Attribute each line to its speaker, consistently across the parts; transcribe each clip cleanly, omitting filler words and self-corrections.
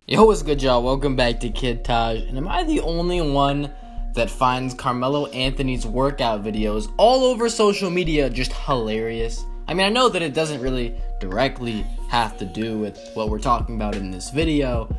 Speaker 1: Yo, what's good, y'all? Welcome back to Kid Taj. And am I the only one that finds Carmelo Anthony's workout videos all over social media just hilarious? I mean, I know that it doesn't really directly have to do with what we're talking about in this video,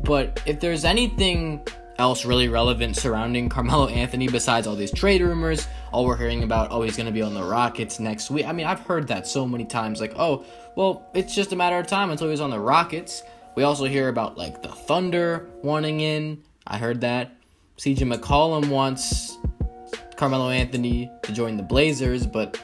Speaker 1: but if there's anything else really relevant surrounding Carmelo Anthony besides all these trade rumors, all we're hearing about, oh, he's going to be on the Rockets next week. I mean, I've heard that so many times, like, oh, well, it's just a matter of time until he's on the Rockets. We also hear about, like, the Thunder wanting in. I heard that. CJ McCollum wants Carmelo Anthony to join the Blazers, but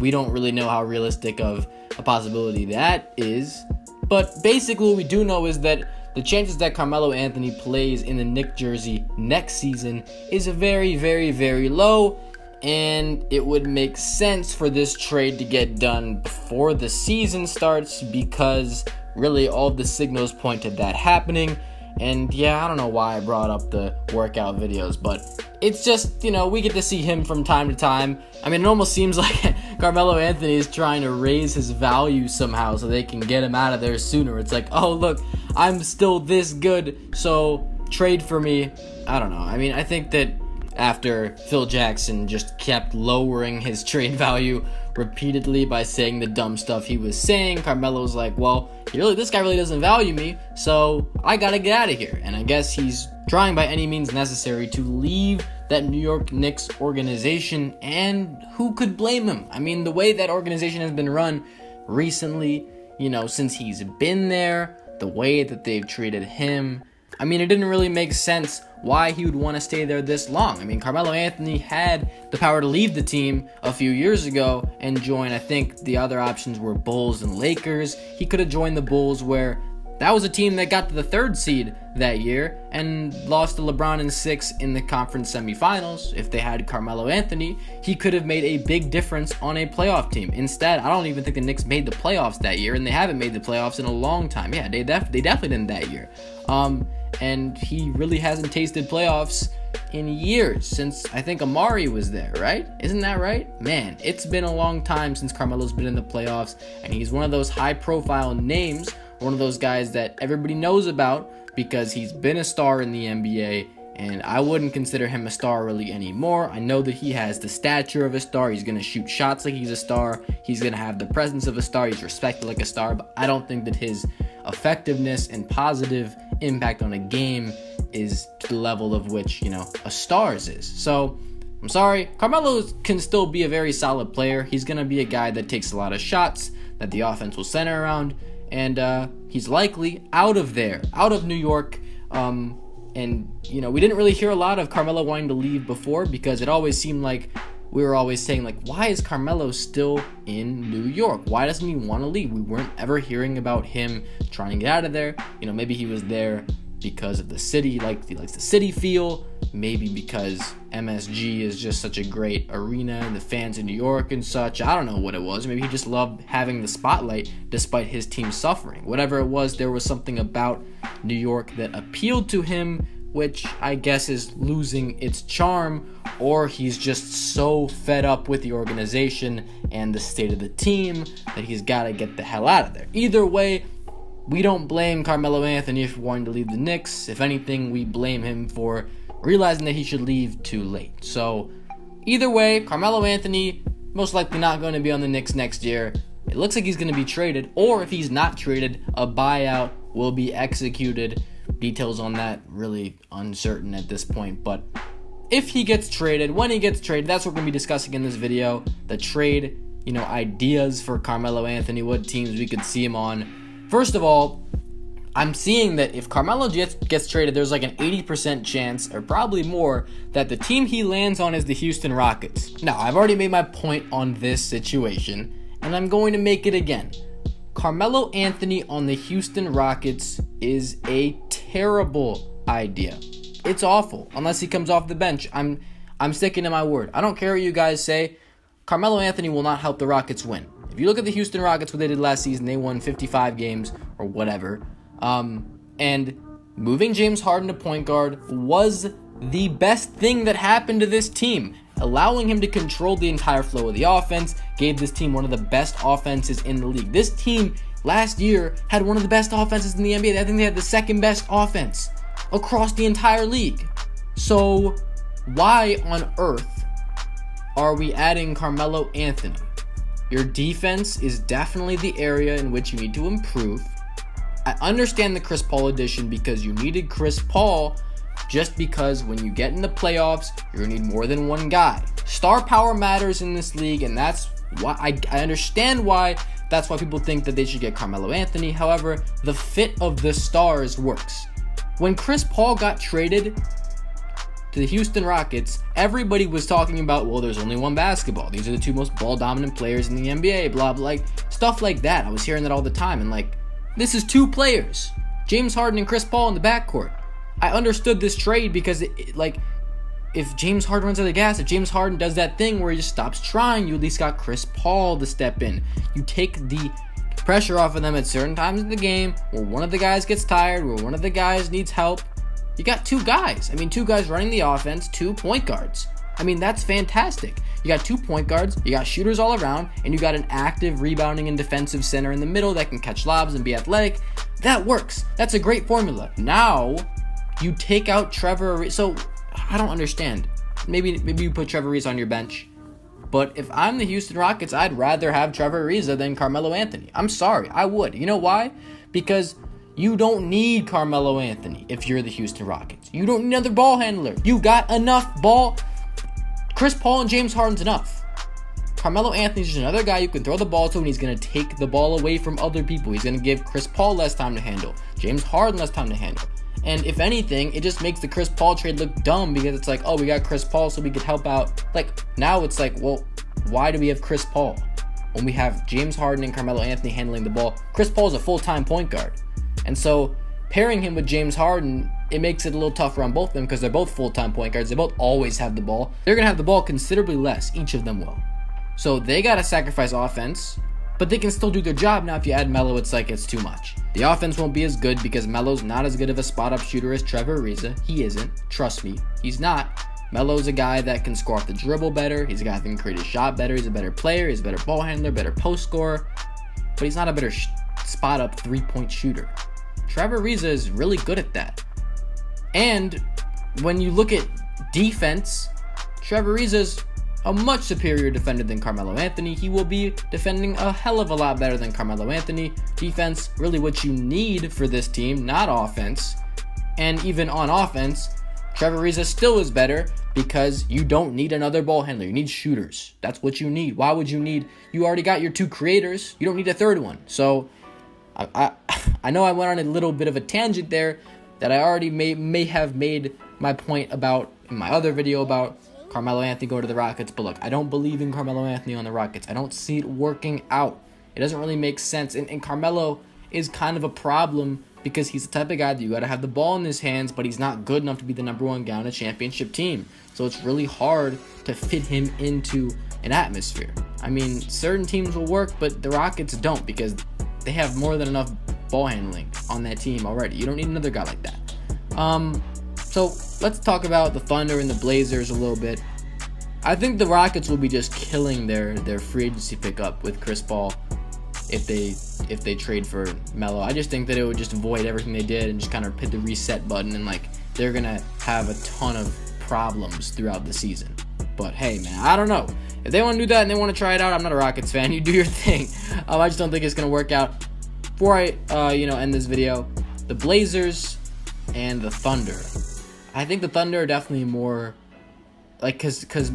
Speaker 1: we don't really know how realistic of a possibility that is. But basically what we do know is that the chances that Carmelo Anthony plays in the Knicks jersey next season is very, very, very low. And it would make sense for this trade to get done before the season starts because really all the signals point to that happening. And yeah, I don't know why I brought up the workout videos, but it's just, we get to see him from time to time. I mean, it almost seems like Carmelo Anthony is trying to raise his value somehow so they can get him out of there sooner. It's like, oh, look, I'm still this good, so trade for me. I don't know. I mean, I think that after Phil Jackson just kept lowering his trade value repeatedly by saying the dumb stuff he was saying, Carmelo's like, well, this guy really doesn't value me, so I gotta get out of here. And I guess he's trying by any means necessary to leave that New York Knicks organization, and who could blame him? I mean, the way that organization has been run recently, since he's been there, the way that they've treated him, I mean, it didn't really make sense why he would want to stay there this long. I mean, Carmelo Anthony had the power to leave the team a few years ago and join, I think the other options were Bulls and Lakers. He could have joined the Bulls, where that was a team that got to the third seed that year and lost to LeBron in 6 in the conference semifinals. If they had Carmelo Anthony, he could have made a big difference on a playoff team. Instead, I don't even think the Knicks made the playoffs that year, and they haven't made the playoffs in a long time. Yeah, they definitely didn't that year. And he really hasn't tasted playoffs in years, since I think Amari was there, right? Isn't that right? Man, it's been a long time since Carmelo's been in the playoffs, and he's one of those high-profile names, one of those guys that everybody knows about because he's been a star in the NBA, and I wouldn't consider him a star really anymore. I know that he has the stature of a star. He's going to shoot shots like he's a star. He's going to have the presence of a star. He's respected like a star, but I don't think that his effectiveness and positive impact on a game is to the level of which, a star's is. So, I'm sorry. Carmelo can still be a very solid player. He's going to be a guy that takes a lot of shots, that the offense will center around, and he's likely out of New York. And, we didn't really hear a lot of Carmelo wanting to leave before because it always seemed like we were always saying, like, why is Carmelo still in New York? Why doesn't he want to leave? We weren't ever hearing about him trying to get out of there. Maybe he was there because of the city, he likes the city feel. Maybe because MSG is just such a great arena and the fans in New York and such. I don't know what it was. Maybe he just loved having the spotlight despite his team suffering. Whatever it was, there was something about New York that appealed to him, which I guess is losing its charm, or he's just so fed up with the organization and the state of the team that he's got to get the hell out of there. Either way, we don't blame Carmelo Anthony for wanting to leave the Knicks. If anything, we blame him for realizing that he should leave too late. So, either way, Carmelo Anthony most likely not going to be on the Knicks next year. It looks like he's going to be traded, or if he's not traded, a buyout will be executed. Details on that really uncertain at this point, but if he gets traded, when he gets traded, that's what we're going to be discussing in this video. The trade, ideas for Carmelo Anthony, what teams we could see him on. First of all, I'm seeing that if Carmelo gets traded, there's like an 80% chance, or probably more, that the team he lands on is the Houston Rockets. Now, I've already made my point on this situation, and I'm going to make it again. Carmelo Anthony on the Houston Rockets is a terrible idea. It's awful, unless he comes off the bench. I'm sticking to my word. I don't care what you guys say. Carmelo Anthony will not help the Rockets win. If you look at the Houston Rockets, what they did last season, they won 55 games or whatever. And moving James Harden to point guard was the best thing that happened to this team. Allowing him to control the entire flow of the offense gave this team one of the best offenses in the league. This team last year had one of the best offenses in the NBA. I think they had the second best offense across the entire league. So why on earth are we adding Carmelo Anthony? Your defense is definitely the area in which you need to improve. I understand the Chris Paul addition because you needed Chris Paul, just because when you get in the playoffs, you're going to need more than one guy. Star power matters in this league, and that's why I understand why. That's why people think that they should get Carmelo Anthony. However, the fit of the stars works. When Chris Paul got traded to the Houston Rockets, everybody was talking about, well, there's only one basketball. These are the two most ball-dominant players in the NBA, blah, blah, like, stuff like that. I was hearing that all the time, and, like, this is two players, James Harden and Chris Paul in the backcourt. I understood this trade because, like, if James Harden runs out of gas, if James Harden does that thing where he just stops trying, you at least got Chris Paul to step in. You take the pressure off of them at certain times in the game where one of the guys gets tired, where one of the guys needs help. You got two guys. I mean, two guys running the offense, 2 point guards. I mean, that's fantastic. You got 2 point guards, you got shooters all around, and you got an active rebounding and defensive center in the middle that can catch lobs and be athletic. That works. That's a great formula. Now, you take out Trevor Ariza. So, I don't understand. Maybe you put Trevor Ariza on your bench. But if I'm the Houston Rockets, I'd rather have Trevor Ariza than Carmelo Anthony. I'm sorry, I would. You know why? Because you don't need Carmelo Anthony if you're the Houston Rockets. You don't need another ball handler. You got enough ball. Chris Paul and James Harden's enough. Carmelo Anthony's just another guy you can throw the ball to, and he's going to take the ball away from other people. He's going to give Chris Paul less time to handle, James Harden less time to handle. And if anything, it just makes the Chris Paul trade look dumb because it's like, oh, we got Chris Paul so we could help out. Like, now it's like, well, why do we have Chris Paul when we have James Harden and Carmelo Anthony handling the ball? Chris Paul's a full-time point guard. And so pairing him with James Harden, it makes it a little tougher on both of them because they're both full-time point guards. They both always have the ball. They're going to have the ball considerably less. Each of them will. So they got to sacrifice offense, but they can still do their job. Now, if you add Melo, it's like it's too much. The offense won't be as good because Melo's not as good of a spot-up shooter as Trevor Ariza. He isn't. Trust me. He's not. Melo's a guy that can score off the dribble better. He's a guy that can create a shot better. He's a better player. He's a better ball handler, better post scorer. But he's not a better spot-up three-point shooter. Trevor Ariza is really good at that. And when you look at defense, Trevor Ariza's a much superior defender than Carmelo Anthony. He will be defending a hell of a lot better than Carmelo Anthony. Defense, really what you need for this team, not offense. And even on offense, Trevor Ariza still is better because you don't need another ball handler. You need shooters. That's what you need. Why would you need? You already got your two creators. You don't need a third one. So I know I went on a little bit of a tangent there that I already may have made my point about in my other video about Carmelo Anthony go to the Rockets. But look, I don't believe in Carmelo Anthony on the Rockets. I don't see it working out. It doesn't really make sense. And Carmelo is kind of a problem because he's the type of guy that you got to have the ball in his hands, but he's not good enough to be the number one guy on a championship team. So it's really hard to fit him into an atmosphere. I mean, certain teams will work, but the Rockets don't because they have more than enough ball handling on that team already. You don't need another guy like that. So let's talk about the Thunder and the Blazers a little bit. I think the Rockets will be just killing their free agency pickup with Chris Paul if they trade for Melo. I just think that it would just avoid everything they did and just kind of hit the reset button, and like they're gonna have a ton of problems throughout the season. But hey, man, I don't know. If they want to do that and they want to try it out, I'm not a Rockets fan. You do your thing. I just don't think it's gonna work out. Before I end this video, the Blazers and the Thunder. I think the Thunder are definitely more like because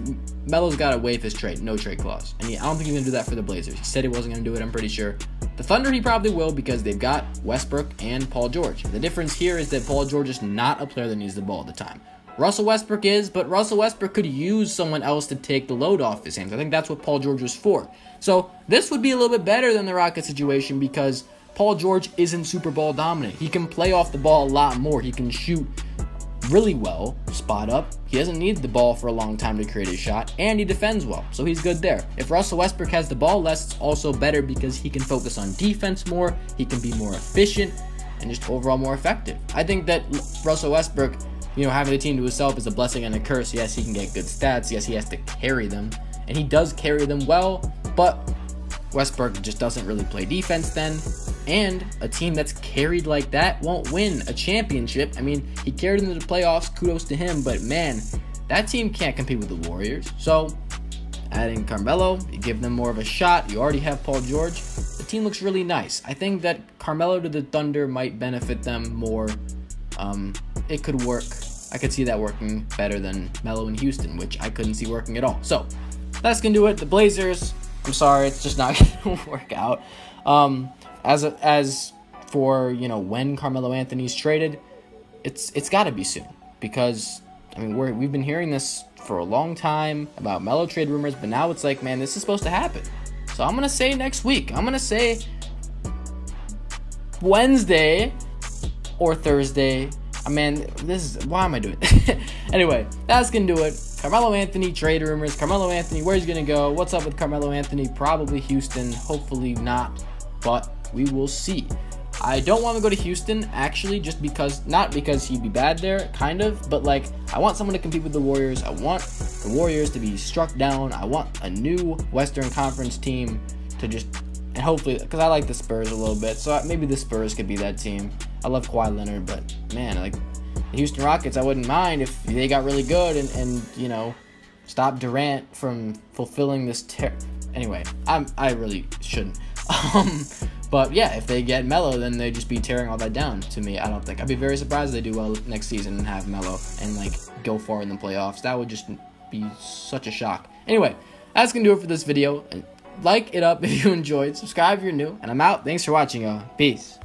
Speaker 1: Melo's got to waive his trade, no trade clause, and I don't think he's gonna do that for the Blazers. He said he wasn't gonna do it. I'm pretty sure. The Thunder he probably will because they've got Westbrook and Paul George. The difference here is that Paul George is not a player that needs the ball all the time. Russell Westbrook is, but Russell Westbrook could use someone else to take the load off his hands. I think that's what Paul George was for. So this would be a little bit better than the Rockets situation because Paul George isn't super ball dominant. He can play off the ball a lot more. He can shoot really well, spot up. He doesn't need the ball for a long time to create a shot, and he defends well, so he's good there. If Russell Westbrook has the ball less, it's also better because he can focus on defense more, he can be more efficient, and just overall more effective. I think that Russell Westbrook, having the team to himself is a blessing and a curse. Yes, he can get good stats. Yes, he has to carry them, and he does carry them well, but Westbrook just doesn't really play defense then. And a team that's carried like that won't win a championship. I mean, he carried them to the playoffs, kudos to him, but man, that team can't compete with the Warriors. So, adding Carmelo, you give them more of a shot. You already have Paul George. The team looks really nice. I think that Carmelo to the Thunder might benefit them more. It could work. I could see that working better than Melo in Houston, which I couldn't see working at all. So, that's going to do it. The Blazers, I'm sorry, it's just not going to work out. As for, you know, when Carmelo Anthony's traded, it's got to be soon, because I mean we've been hearing this for a long time about Melo trade rumors, but now it's like, man, this is supposed to happen. So I'm gonna say next week. I'm gonna say Wednesday or Thursday. I mean, why am I doing this? Anyway, that's gonna do it. Carmelo Anthony trade rumors. Carmelo Anthony, where's he gonna go? What's up with Carmelo Anthony? Probably Houston. Hopefully not, but we will see. I don't want to go to Houston, actually, just because, not because he'd be bad there, kind of, but like, I want someone to compete with the Warriors. I want the Warriors to be struck down. I want a new Western Conference team to just, and hopefully, because I like the Spurs a little bit, so maybe the Spurs could be that team. I love Kawhi Leonard, but man, like, the Houston Rockets, I wouldn't mind if they got really good and you know, stop Durant from fulfilling this anyway, I really shouldn't. But yeah, if they get Melo, then they'd just be tearing all that down to me. I don't think. I'd be very surprised if they do well next season and have Melo and like go far in the playoffs. That would just be such a shock. Anyway, that's gonna do it for this video. And like it up if you enjoyed. Subscribe if you're new. And I'm out. Thanks for watching, y'all. Peace.